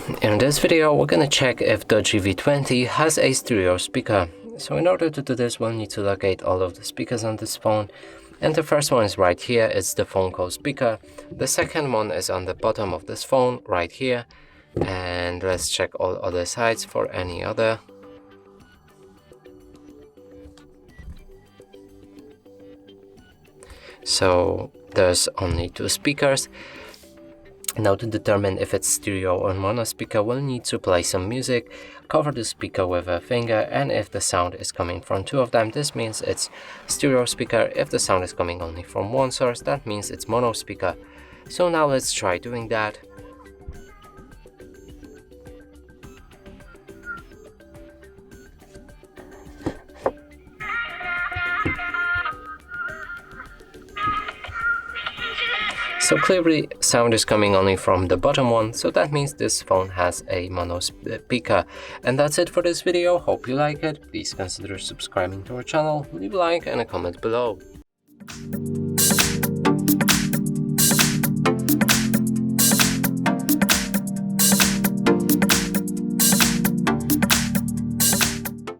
In this video, we're gonna check if DOOGEE V20 has a stereo speaker. So in order to do this, we'll need to locate all of the speakers on this phone. And the first one is right here, it's the phone call speaker. The second one is on the bottom of this phone, right here. And let's check all other sides for any other. So there's only two speakers. Now to determine if it's stereo or mono speaker, we'll need to play some music, cover the speaker with a finger, and if the sound is coming from two of them, this means it's stereo speaker. If the sound is coming only from one source, that means it's mono speaker. So now let's try doing that. So clearly sound is coming only from the bottom one, so that means this phone has a mono speaker. And that's it for this video. Hope you like it. Please consider subscribing to our channel, leave a like and a comment below.